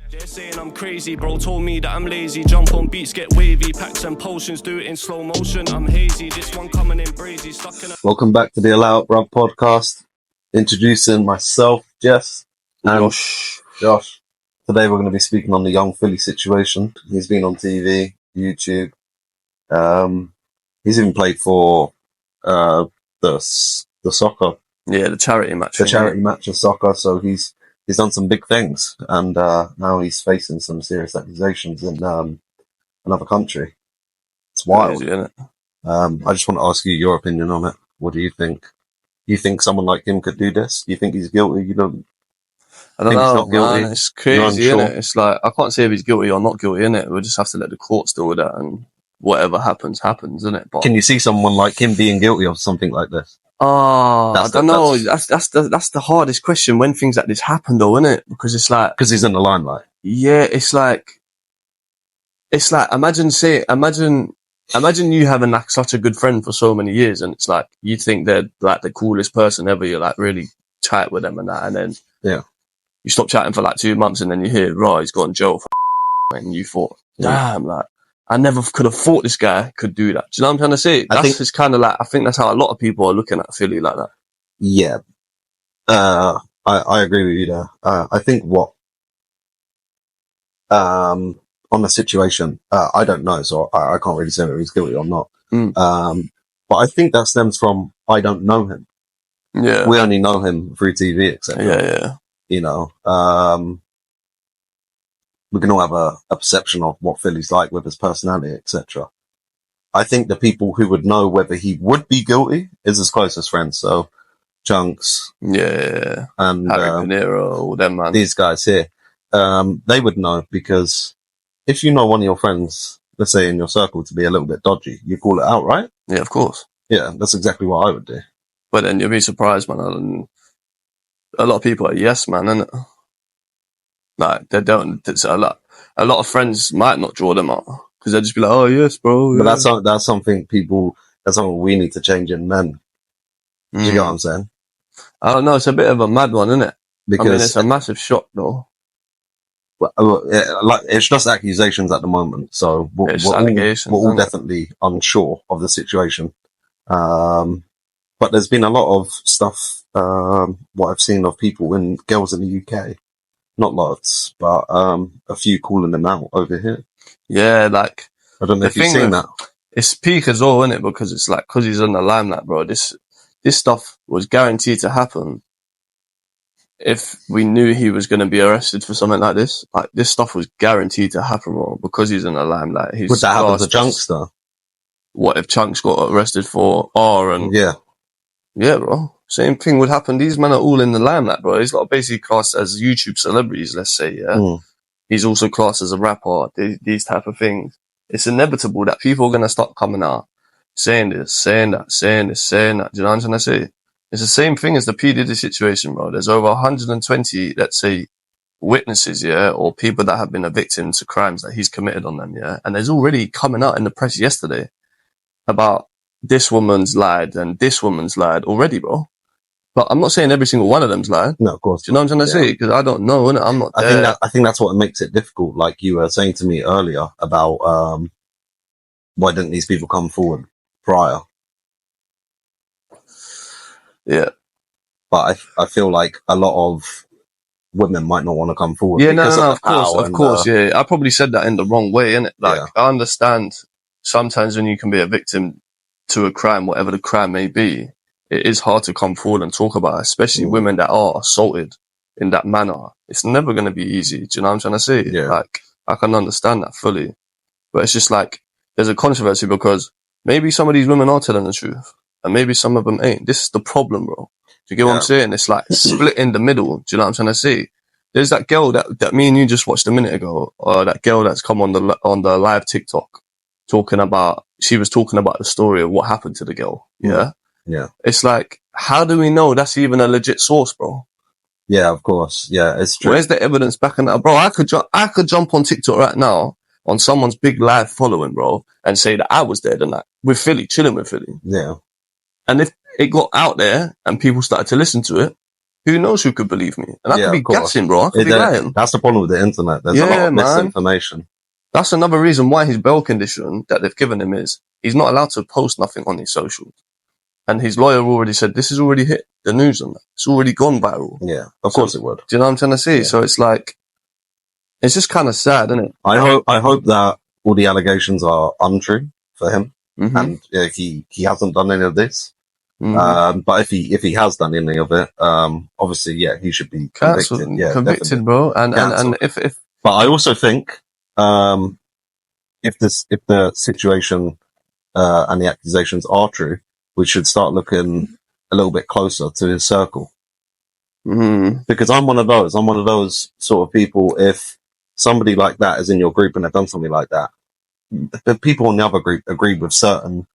They're saying I'm crazy, bro told me that I'm lazy. Jump on beats, get wavy, packs and potions, do it in slow motion. I'm hazy, this one coming in brazy, stuck in a... Welcome back to the Allow It BRUV podcast. Introducing myself, Jess, and Josh. Today we're going to be speaking on the young Philly situation. He's been on TV, YouTube. He's even played for the soccer. Yeah, the charity match. The charity match of soccer. So he's done some big things, and now he's facing some serious accusations in another country. It's wild. Crazy, isn't it? I just want to ask you your opinion on it. What do you think? You think someone like him could do this? Do you think he's guilty? You don't? I don't think he's know, not guilty? man. It's crazy, isn't it? It's like, I can't say if he's guilty or not guilty, innit? We'll just have to let the courts deal with that, and whatever happens, isn't it? But can you see someone like him being guilty of something like this? I don't know. That's the hardest question when things like this happen, though, isn't it? Because it's like, because he's in the limelight. Yeah, it's like imagine you having like such a good friend for so many years, and it's like you think they're like the coolest person ever. You're like really tight with them and that, and then you stop chatting for like 2 months, and then you hear, right, he's got in jail for and you thought, damn, like I never could have thought this guy could do that. Do you know what I'm trying to say? I think that's how a lot of people are looking at Philly like that. Yeah, I agree with you there. I think on the situation, I don't know, so I can't really say whether he's guilty or not. But I think that stems from I don't know him. Yeah, we only know him through TV, etc. Yeah. You know, we can all have a perception of what Philly's like with his personality, etc. I think the people who would know whether he would be guilty is his closest friends. So Chunks, and Harry Pinero, all them, man. These guys here, they would know, because if you know one of your friends, let's say in your circle, to be a little bit dodgy, you call it out, right? Yeah, of course. Yeah, that's exactly what I would do. But then you'll be surprised, man. And a lot of people are yes, man, innit? Like, they don't. It's a lot of friends might not draw them out because they'll just be like, "Oh yes, bro." Yeah. But that's something we need to change in men. Do you get what I'm saying? I don't know. It's a bit of a mad one, isn't it? Because I mean, it's a massive shock, though. It's just accusations at the moment, so we're all definitely unsure of the situation. But there's been a lot of stuff, what I've seen of girls in the UK, not lots, but a few calling them out over here. Yeah, like, I don't know if you've seen that. It's peak as well, isn't it? Because it's like, because he's in the limelight, bro. This stuff was guaranteed to happen if we knew he was going to be arrested for something like this. Like, this stuff was guaranteed to happen, bro, because he's in the limelight. Would that happen to Chunks, though? What if Chunks got arrested for R and... Yeah, bro. Same thing would happen. These men are all in the limelight, bro. He's not basically classed as YouTube celebrities, let's say, yeah? He's also classed as a rapper, these type of things. It's inevitable that people are going to start coming out, saying this, saying that, saying this, saying that. Do you know what I'm trying to say? It's the same thing as the P. Diddy situation, bro. There's over 120, let's say, witnesses, yeah, or people that have been a victim to crimes that he's committed on them, yeah? And there's already coming out in the press yesterday about this woman's lied and this woman's lied already, bro. But I'm not saying every single one of them's lied. No, of course. Do you know what I'm trying to say? Because I don't know, innit? I'm not there. I think that's what makes it difficult. Like you were saying to me earlier about why didn't these people come forward prior? Yeah. But I feel like a lot of women might not want to come forward. Yeah, no, of course, yeah. I probably said that in the wrong way, innit? Like, I understand sometimes when you can be a victim to a crime, whatever the crime may be, it is hard to come forward and talk about it, especially women that are assaulted in that manner. It's never going to be easy. Do you know what I'm trying to say? Yeah. Like, I can understand that fully. But it's just like, there's a controversy because maybe some of these women are telling the truth and maybe some of them ain't. This is the problem, bro. Do you get what I'm saying? It's like split in the middle. Do you know what I'm trying to say? There's that girl that me and you just watched a minute ago, or that girl that's come on the live TikTok she was talking about the story of what happened to the girl. Yeah. Yeah. It's like, how do we know that's even a legit source, bro? Yeah, of course. Yeah, it's true. Where's the evidence backing that? Bro, I could jump on TikTok right now on someone's big live following, bro, and say that I was there the night with Philly, chilling with Philly. Yeah. And if it got out there and people started to listen to it, who knows who could believe me? And I could be gassing, bro. I could be lying. That's the problem with the internet. There's a lot of misinformation. That's another reason why his bail condition that they've given him is he's not allowed to post nothing on his socials. And his lawyer already said this has already hit the news on that. It's already gone viral. Yeah, of course it would. Do you know what I'm trying to say? Yeah. So it's like, it's just kind of sad, isn't it? I hope that all the allegations are untrue for him, and he hasn't done any of this. But if he has done any of it, obviously, he should be convicted. Convicted, definitely. Bro. And if but I also think if the situation and the accusations are true, we should start looking a little bit closer to his circle. Because I'm one of those sort of people. If somebody like that is in your group and they've done something like that, the people in the other group agree with certain,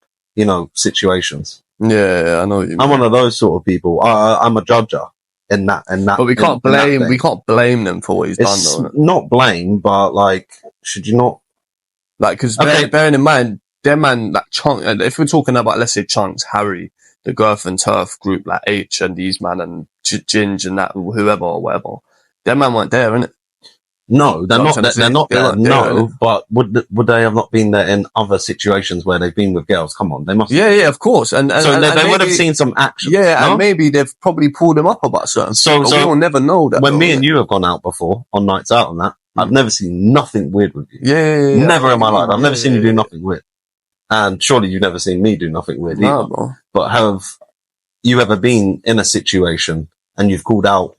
situations. Yeah, I know what you mean. I'm one of those sort of people. I'm a judger in that. But we can't blame them for what he's done, though. Not blame, but like, should you not? Like, because bearing in mind, their man, like Chunk, if we're talking about, let's say Chunks, Harry, the Girth and Turf group, like H and these man and Ginge and that, whoever or whatever, their man weren't there, innit? No, they're not there. No, but would they have not been there in other situations where they've been with girls? Come on, they must. Yeah, of course. And so they would have seen some action. Yeah, no? And maybe they've probably pulled him up about certain. So we will never know that. When me and you have gone out before on nights out and that, I've never seen nothing weird with you. Yeah. Never in my life. I've never seen you do nothing weird. And surely you've never seen me do nothing weird either. Bro. But have you ever been in a situation and you've called out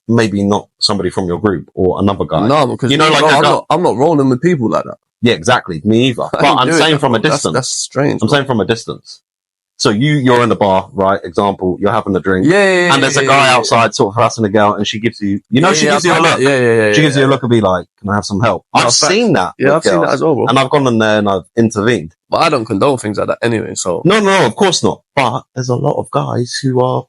maybe not somebody from your group or another guy? No, because I'm not rolling with people like that. Yeah, exactly. Me either. But I'm saying from a distance. That's strange. I'm saying from a distance. So you're in the bar, right? Example, you're having a drink. Yeah. And there's a guy outside sort of harassing a girl and she gives you, she gives you a look. Yeah. She gives you a look and be like, can I have some help? I've seen that. Yeah, I've seen that as well, bro. And I've gone in there and I've intervened. But I don't condone things like that anyway, so. No, of course not. But there's a lot of guys who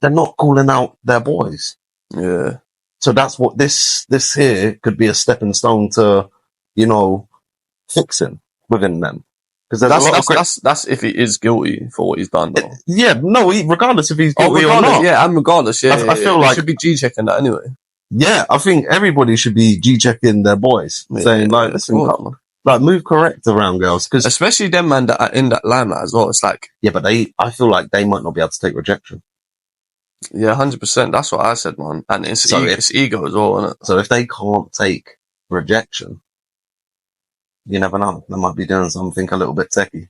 they're not calling out their boys. Yeah. So that's what this here could be a stepping stone to, fixing within them. Because that's if he is guilty for what he's done, though. Regardless if he's guilty or not. Yeah, and regardless, I feel like he should be G-checking that anyway. Yeah, I think everybody should be G-checking their boys, saying listen, like move correct around girls, because especially them man that are in that limelight as well. It's like but I feel like they might not be able to take rejection. Yeah, 100%. That's what I said, man. And it's ego as well, isn't it? So if they can't take rejection, you never know. They might be doing something a little bit techie.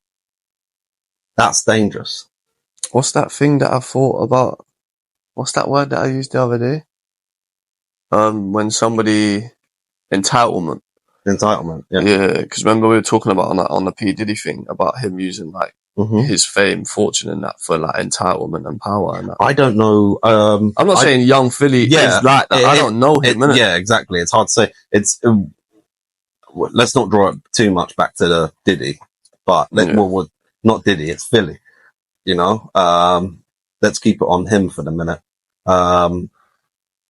That's dangerous. What's that thing that I thought about? What's that word that I used the other day? When somebody entitlement. Entitlement, yeah. Yeah, because remember we were talking about on the P Diddy thing about him using like his fame, fortune, and that for like entitlement and power. And that. I don't know. I'm not saying Young Philly is like that. I don't know him. Yeah, exactly. It's hard to say. It's let's not draw it too much back to the Diddy, but not Diddy. It's Philly. Let's keep it on him for the minute.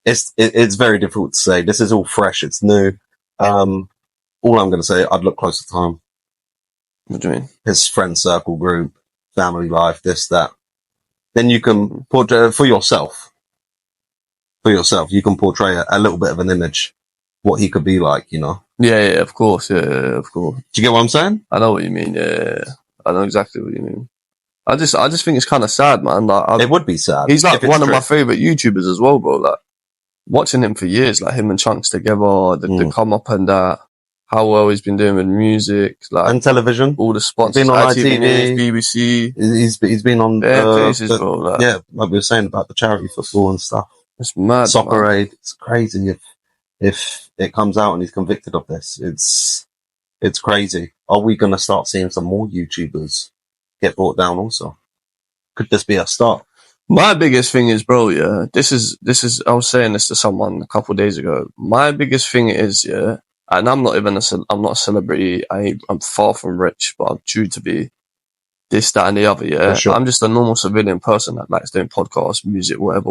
It's very difficult to say. This is all fresh. It's new. All I'm going to say, I'd look closer to home. What do you mean? His friend circle, group, family life, this, that. Then you can portray for yourself. You can portray a little bit of an image, what he could be like, Yeah, of course. Yeah, of course. Do you get what I'm saying? I know what you mean. Yeah, I know exactly what you mean. I just think it's kind of sad, man. Like, it would be sad. He's like one of my favorite YouTubers as well, bro. Like watching him for years, like him and Chunks together, the come up and that. How well he's been doing with music, like and television, all the sponsors, been on ITV, BBC. He's been on places, bro. Like, like we were saying about the charity football and stuff. It's mad. Soccer Aid. It's crazy if it comes out and he's convicted of this. It's crazy. Are we going to start seeing some more YouTubers get brought down? Also, could this be a start? My biggest thing is, bro. Yeah, this is. I was saying this to someone a couple of days ago. My biggest thing is, and I'm not even I'm not a celebrity. I'm far from rich, but I'm due to be this, that, and the other. Yeah, sure. I'm just a normal civilian person that likes doing podcasts, music, whatever.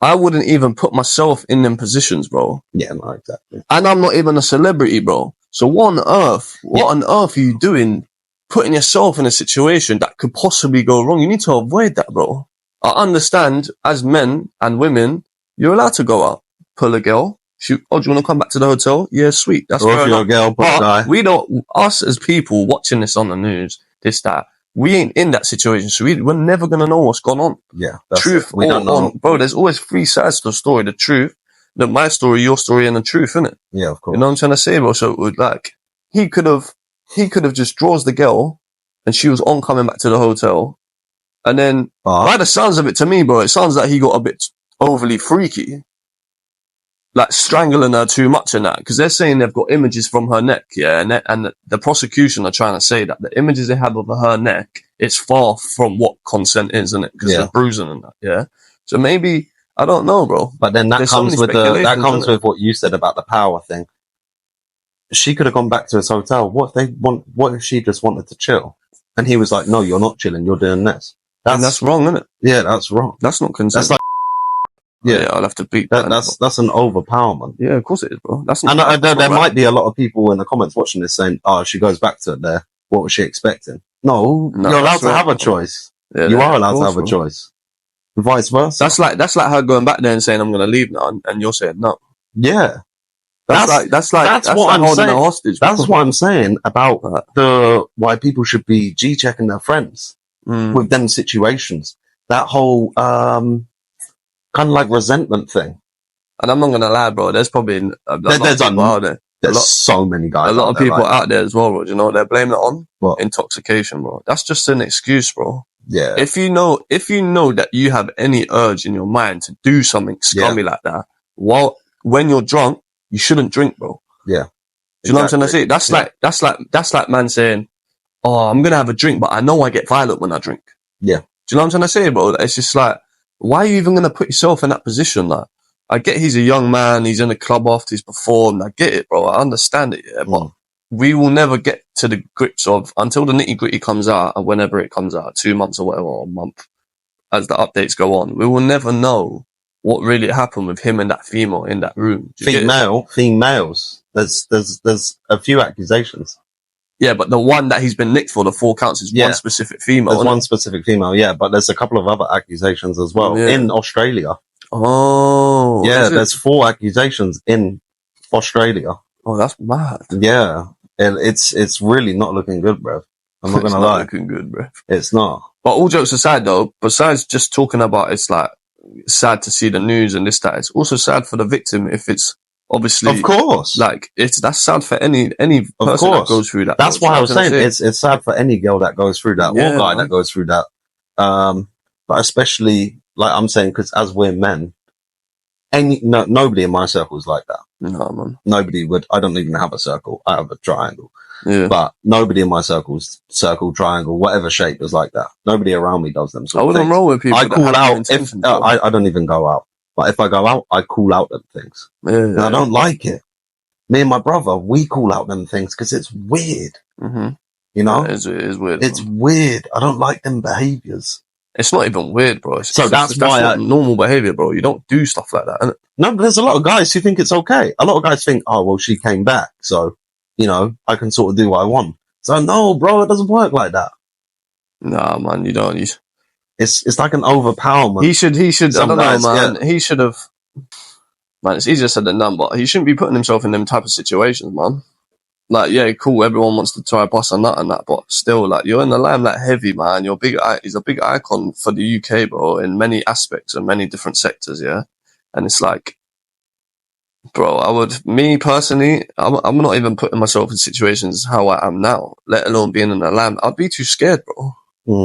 I wouldn't even put myself in them positions, bro. Yeah, no, exactly. And I'm not even a celebrity, bro. So what on earth are you doing, putting yourself in a situation that could possibly go wrong? You need to avoid that, bro. I understand as men and women, you're allowed to go out, pull a girl. Shoot, do you want to come back to the hotel? Yeah, sweet. That's or if you're a girl, pull a guy. We don't, us as people watching this on the news, this, that, we ain't in that situation. So we're never going to know what's gone on. Yeah. Truth. We don't know. Bro, there's always three sides to the story. The truth, my story, your story, and the truth, innit? Yeah, of course. You know what I'm trying to say, bro? So, like, he could have just draws the girl and she was on coming back to the hotel. And then, by the sounds of it to me, bro, it sounds like he got a bit overly freaky. Like strangling her too much and that. Because they're saying they've got images from her neck, yeah? And the prosecution are trying to say that the images they have of her neck, it's far from what consent is, isn't it? Because there's bruising and that, yeah? So maybe, I don't know, bro. But then that comes with with what you said about the power thing. She could have gone back to his hotel. What if she just wanted to chill? And he was like, no, you're not chilling, you're doing this. That's wrong, isn't it? Yeah, that's wrong. That's not consent. That's like, yeah, I'll have to beat that. That's an overpowerment. Yeah, of course it is, bro. That's not. And there might be a lot of people in the comments watching this saying, "Oh, she goes back to it there. What was she expecting?" No, you're allowed to have a choice. Yeah, you are allowed to have a choice. Vice versa. That's like her going back there and saying, "I'm going to leave now," and you're saying no. Yeah, that's what I'm saying. Hostage. That's what I'm saying about why people should be G-checking their friends with them situations. That whole kind of like resentment thing. And I'm not going to lie, bro. There's probably there's so many guys. A lot of people out there as well, bro. Do you know what they're blaming it on? What? Intoxication, bro. That's just an excuse, bro. Yeah. If you know that you have any urge in your mind to do something scummy like that, when you're drunk, you shouldn't drink, bro. Yeah. Do you know what I'm trying to say? That's like man saying, "Oh, I'm gonna have a drink, but I know I get violent when I drink." Yeah. Do you know what I'm trying to say, bro? It's just like, why are you even gonna put yourself in that position? Like, I get he's a young man, he's in a club after he's performed. I get it, bro. I understand it, yeah. But we will never get to the grips of, until the nitty gritty comes out, and whenever it comes out, 2 months or whatever, or a month, as the updates go on, we will never know what really happened with him and that female in that room. Females. There's a few accusations. Yeah, but the one that he's been nicked for, the 4 counts, is one specific female. There's one specific female, yeah, but there's a couple of other accusations as well in Australia. Oh. Yeah, there's 4 accusations in Australia. Oh, that's mad. Yeah. It's really not looking good, bruv. I'm not gonna lie. It's not looking good, bruv. It's not. But all jokes aside though, besides just talking about it's like sad to see the news and this, that, it's also sad for the victim if it's obviously, of course, like that's sad for any person that goes through that. That's why I was saying it's sad for any girl that goes through that, or guy that goes through that. But especially, like I'm saying, because as we're men, nobody in my circle is like that. No, man. Nobody would. I don't even have a circle. I have a triangle. Yeah. But nobody in my circle's circle, triangle, whatever shape is like that. Nobody around me does them. I wouldn't roll with people. I call out if I don't even go out. But if I go out, I call out them things. Yeah. I don't like it. Me and my brother, we call out them things because it's weird. Mm-hmm. You know? It is weird. It's weird. I don't like them behaviors. It's not even weird, bro. That's why normal behavior, bro. You don't do stuff like that, innit? No, but there's a lot of guys who think it's okay. A lot of guys think, oh, well, she came back, so, you know, I can sort of do what I want. So, no, bro, it doesn't work like that. Nah, man, you don't. It's like an overpowerment. He should, I don't know, man. Yeah. He should have, man, it's easier said than done, but he shouldn't be putting himself in them type of situations, man. Like, yeah, cool, everyone wants to try bust a nut and that, but still, like, you're in the limelight heavy, man. He's a big icon for the UK, bro, in many aspects and many different sectors, yeah? And it's like, bro, me personally, I'm not even putting myself in situations how I am now, let alone being in the limelight. I'd be too scared, bro.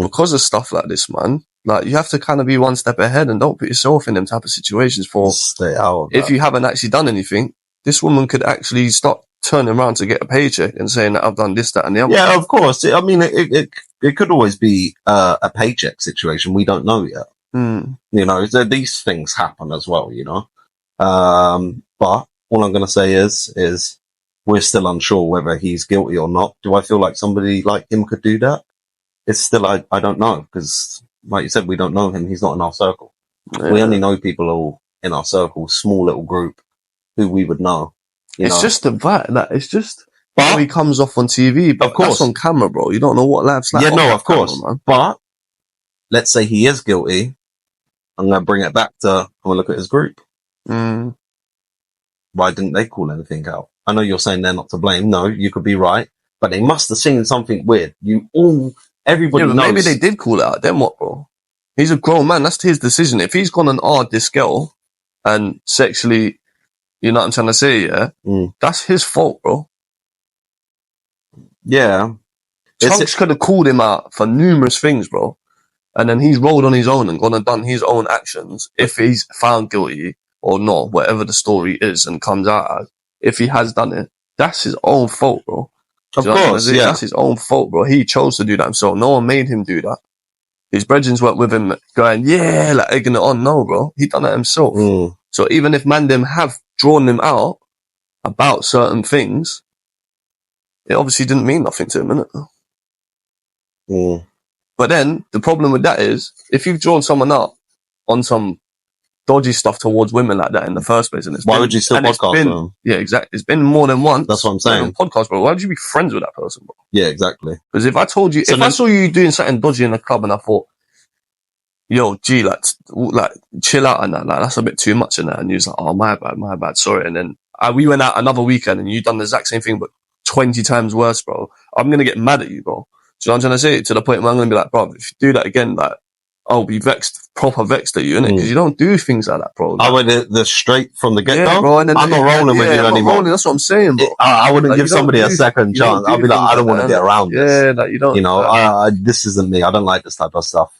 Because of stuff like this, man. Like, you have to kind of be one step ahead and don't put yourself in them type of situations stay out of if you haven't actually done anything. This woman could actually start turning around to get a paycheck and saying that I've done this, that, and the other. Yeah, of course. I mean, it could always be a paycheck situation. We don't know yet. You know, these things happen as well, you know. But all I'm going to say is we're still unsure whether he's guilty or not. Do I feel like somebody like him could do that? It's still, I don't know, because like you said, we don't know him. He's not in our circle. Yeah. We only know people all in our circle, small little group who we would know. It's just the fact that it's just how he comes off on TV, but of course, that's on camera, bro. You don't know what life's like. Yeah, no, of course. Camera, man. But let's say he is guilty. I'm going to bring it back to, I'm going to look at his group. Mm. Why didn't they call anything out? I know you're saying they're not to blame. No, you could be right, but they must have seen something weird. Everybody knows. Maybe they did call it out. Then what, bro? He's a grown man. That's his decision. If he's gone and R this girl and sexually, you know what I'm trying to say, yeah? That's his fault, bro. Yeah. Chunks could have called him out for numerous things, bro. And then he's rolled on his own and gone and done his own actions. If he's found guilty or not, whatever the story is and comes out as, if he has done it, that's his own fault, bro. Of course, yeah. That's his own fault, bro. He chose to do that himself. No one made him do that. His brethren weren't with him going, yeah, like egging it on. No, bro. He done it himself. So even if them have drawn him out about certain things, it obviously didn't mean nothing to him, innit? But then the problem with that is, if you've drawn someone up on some dodgy stuff towards women like that in the first place, and why would you still podcast them? Yeah, exactly. It's been more than once. That's what I'm saying. Podcast, bro. Why would you be friends with that person, bro? Yeah, exactly. Because if I told you, I saw you doing something dodgy in the club, and I thought, yo, G, like chill out and that, like that's a bit too much in that, and you was like, oh, my bad, sorry. And then we went out another weekend, and you done the exact same thing, but 20 times worse, bro. I'm gonna get mad at you, bro. Do you know what I'm trying to say? To the point where I'm going to be like, bro, if you do that again, like, I'll be proper vexed at you, innit? Because you don't do things like that, bro. Like, I went the straight from the get-go. Yeah, bro, and then I'm not rolling with you anymore. That's what I'm saying, bro. I wouldn't give somebody a second chance. I'll be like, I don't want to get around this. Yeah, like, you don't. You know, this isn't me. I don't like this type of stuff.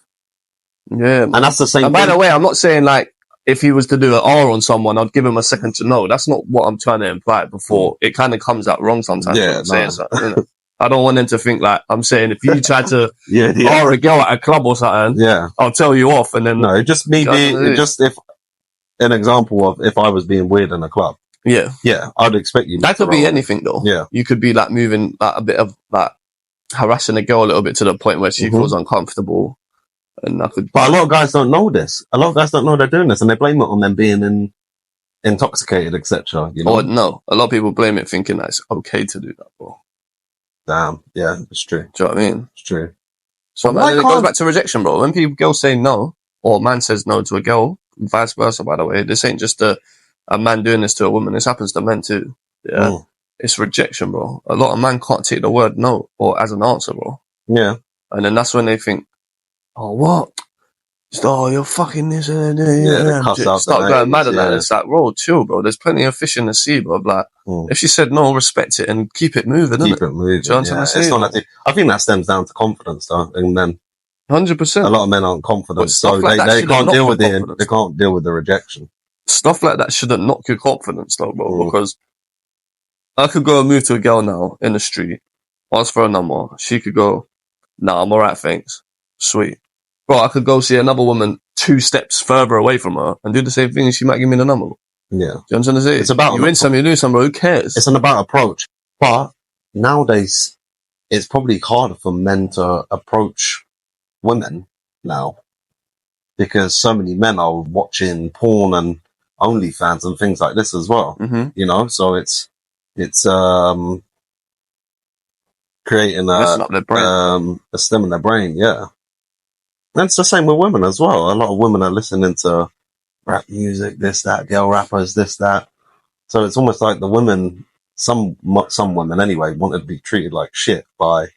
Yeah, man. And that's the same thing. And by the way, I'm not saying, like, if he was to do an R on someone, I'd give him a second to know. That's not what I'm trying to imply before. It kind of comes out wrong sometimes. Yeah, saying something, innit? I don't want them to think like I'm saying if you try to R a girl at a club or something, I'll tell you off and then just if an example of if I was being weird in a club. Yeah, I'd expect you. That could be anything though. Yeah, you could be like moving like a bit of like harassing a girl a little bit to the point where she feels uncomfortable, and I could. But a lot of guys don't know this. A lot of guys don't know they're doing this, and they blame it on them being intoxicated, etc. You know? Or no, a lot of people blame it thinking that it's okay to do that, bro. Damn, yeah, it's true. Do you know what I mean? It's true. So man, it goes back to rejection, bro. When girls say no, or a man says no to a girl, vice versa, by the way, this ain't just a man doing this to a woman. This happens to men too. Yeah. It's rejection, bro. A lot of men can't take the word no or as an answer, bro. Yeah. And then that's when they think, oh, what? Oh, you're fucking this. Start going mad at that. It's like, bro, chill, bro. There's plenty of fish in the sea, bro. Like, if she said no, respect it and keep it moving. Keep it moving. Do you know what I'm saying? I think that stems down to confidence, though. And men, 100%. A lot of men aren't confident, so they can't deal with it. They can't deal with the rejection. Stuff like that shouldn't knock your confidence, though, bro. Because I could go and move to a girl now in the street, ask for a number. She could go, nah, I'm alright, thanks. Sweet. Bro, I could go see another woman 2 steps further away from her and do the same thing and she might give me the number. Yeah. Do you know what I'm trying to say? It's about you win some, you lose some, bro. Who cares? It's about approach. But nowadays, it's probably harder for men to approach women now because so many men are watching porn and OnlyFans and things like this as well. You know, so it's creating a stem in their brain. Yeah. And it's the same with women as well. A lot of women are listening to rap music, this, that, girl rappers, this, that. So it's almost like the women, some women anyway, wanted to be treated like shit by,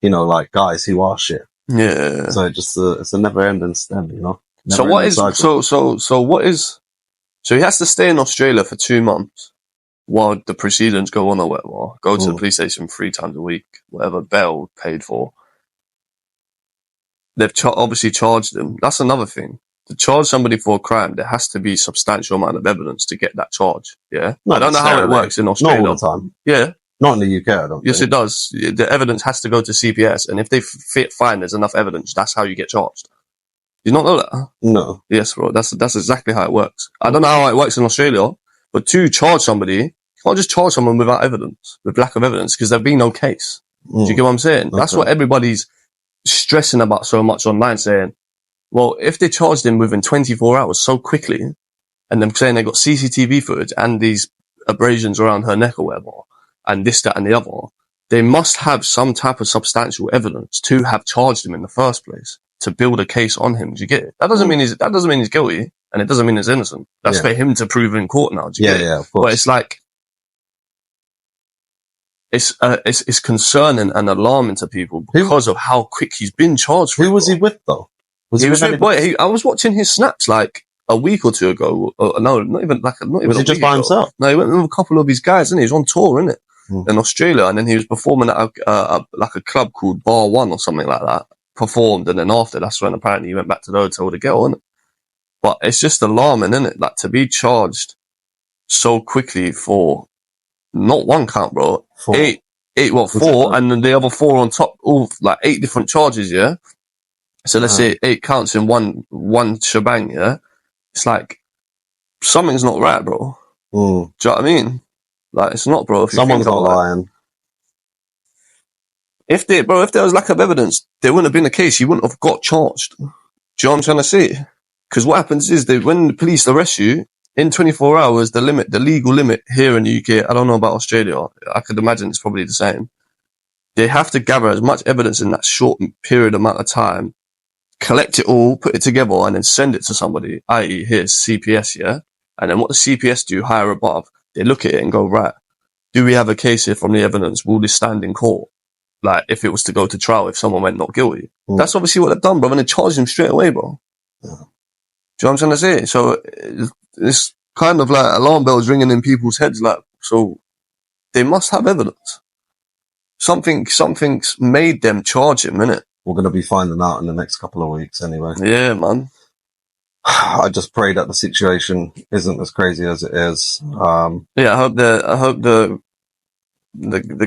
you know, like guys who are shit. Yeah. So it's a never ending stem, you know. So what is so he has to stay in Australia for 2 months while the proceedings go on or whatever. Go to the police station 3 times a week, whatever bail paid for. They've obviously charged him. That's another thing. To charge somebody for a crime, there has to be substantial amount of evidence to get that charge. Yeah, I don't know how it works in Australia. Not all the time. Yeah, not in the UK. I don't. Yes, it does. The evidence has to go to CPS, and if they find there's enough evidence, that's how you get charged. You not know that? No. Yes, bro. That's exactly how it works. I don't know how it works in Australia, but to charge somebody, you can't just charge someone without evidence, with lack of evidence, because there'd be no case. Do you get what I'm saying? Okay. That's what everybody's stressing about so much online, saying, well, if they charged him within 24 hours so quickly, and them saying they got CCTV footage and these abrasions around her neck or whatever, and this, that, and the other, they must have some type of substantial evidence to have charged him in the first place. to build a case on him. Do you get it? That doesn't mean he's guilty, and it doesn't mean he's innocent. That's for him to prove in court now. Do you get it? Yeah, of course. But it's like, it's concerning and alarming to people because of how quick he's been charged. Who was he with though? I was watching his snaps like a week or two ago. No, not even. Was he just by himself? No, he went with a couple of his guys, and he was on tour, innit? In Australia, and then he was performing at a club called Bar One or something like that. Performed, and then after that's when apparently he went back to the hotel with the girl, innit? But it's just alarming, innit? Like to be charged so quickly for not one count, bro. Four, and then the other 4 on top, all like 8 different charges, yeah. So let's say 8 counts in one shebang, yeah. It's like something's not right, bro. Do you know what I mean? Like it's not, bro. If someone's not lying. If there was lack of evidence, there wouldn't have been a case. He wouldn't have got charged. Do you know what I'm trying to say? Because what happens is that when the police arrest you, in 24 hours, the legal limit here in the UK, I don't know about Australia, I could imagine it's probably the same. They have to gather as much evidence in that short period amount of time, collect it all, put it together, and then send it to somebody, i.e. here's CPS, yeah? And then what the CPS do, higher above, they look at it and go, right, do we have a case here from the evidence? Will this stand in court? Like, if it was to go to trial, if someone went not guilty. That's obviously what they've done, bro, and they charged him straight away, bro. Yeah. Do you know what I'm trying to say? So, it's kind of like alarm bells ringing in people's heads, like, so they must have evidence. Something's made them charge him, innit? We're going to be finding out in the next couple of weeks anyway. Yeah, man. I just pray that the situation isn't as crazy as it is. Yeah, I hope the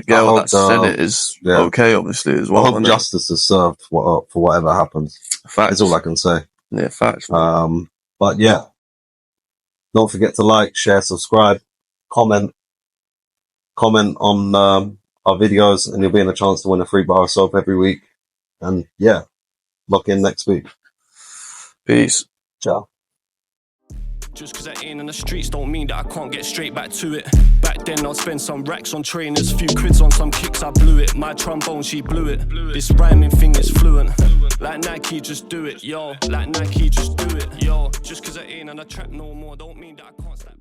girl that said it is okay, obviously, as well. I hope justice is served for whatever happens. Facts. Is all I can say. Yeah, facts. But yeah, don't forget to like, share, subscribe, comment on our videos, and you'll be in a chance to win a free bar of soap every week. And yeah, lock in next week. Peace. Ciao. Just cause I ain't in the streets don't mean that I can't get straight back to it. Back then I'd spend some racks on trainers, few quids on some kicks, I blew it. My trombone, she blew it. This rhyming thing is fluent. Like Nike, just do it, yo. Like Nike, just do it, yo. Just cause I ain't on the track no more don't mean that I can't stop.